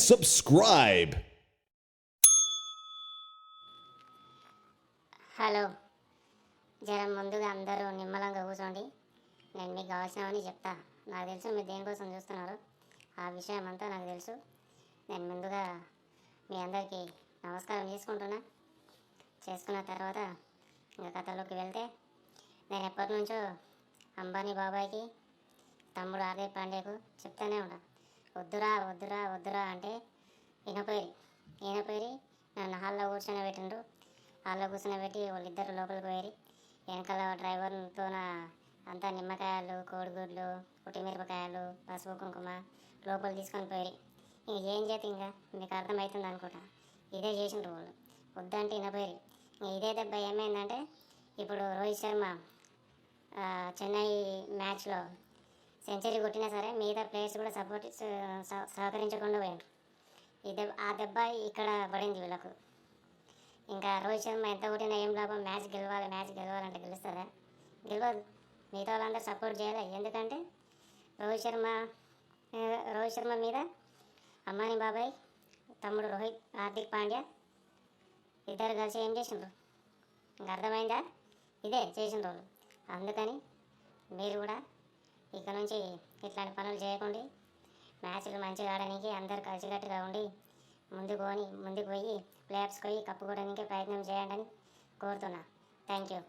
subscribe. Hello, జర ముందుగా అందరూ నిమ్మలంగా కూర్చోండి. నేను మీకు కావాల్సినవని చెప్తా. నాకు తెలుసు మీరు దేనికోసం చూస్తున్నారు, ఆ విషయం అంతా నాకు తెలుసు. నేను ముందుగా మీ అందరికీ నమస్కారం చేసుకున్న తర్వాత ఇంకా కథలోకి వెళ్తే, నేను ఎప్పటి నుంచో అంబానీ బాబాయ్కి తమ్ముడు హార్దిక్ పాండ్యాకు చెప్తానే ఉన్నా, వద్దురా వద్దురా వద్దురా అంటే ఈయనపోయి నన్ను హాల్లో కూర్చొని పెట్టి వాళ్ళిద్దరు లోపలికి పోయి వెనకాల డ్రైవర్తో అంతా నిమ్మకాయలు, కోడిగుడ్లు, పుట్టిమిరపకాయలు, పసుపు కుంకుమ లోపల తీసుకొని పోయి ఏం చేతి ఇంకా మీకు అర్థమవుతుంది అనుకుంటా. ఇదే చేసిండ్రు వాళ్ళు. వద్దంటే వినపోయి ఇదే దెబ్బ ఏమైందంటే, ఇప్పుడు రోహిత్ శర్మ చెన్నై మ్యాచ్లో సెంచరీ కొట్టినా సరే మిగతా ప్లేయర్స్ కూడా సహకరించకుండా పోయిండ్రు. ఆ దెబ్బ ఇక్కడ పడింది వీళ్ళకు. ఇంకా రోహిత్ శర్మ ఎంత కొట్టినా ఏం లాభం, మ్యాచ్ గెలవాలంటే గెలుస్తుందా? గెలవదు. మిగతా వాళ్ళందరూ సపోర్ట్ చేయాలి. ఎందుకంటే రోహిత్ శర్మ మీద అంబానీ బాబాయ్ తమ్ముడు హార్దిక్ పాండ్యా ఇద్దరు కలిసి ఏం చేసిండ్రు ఇంకా అర్థమైందా? ఇదే చేసిన రోజు. అందుకని మీరు కూడా ఇక నుంచి ఇట్లాంటి పనులు చేయకండి. మ్యాచ్లు మంచిగా ఆడడానికి అందరు కలిసికట్టుగా ఉండి ముందుకు పోయి ప్లేయర్స్కి పోయి కప్పు కొట్టడానికి ప్రయత్నం చేయండి అని కోరుతున్నా. Thank you.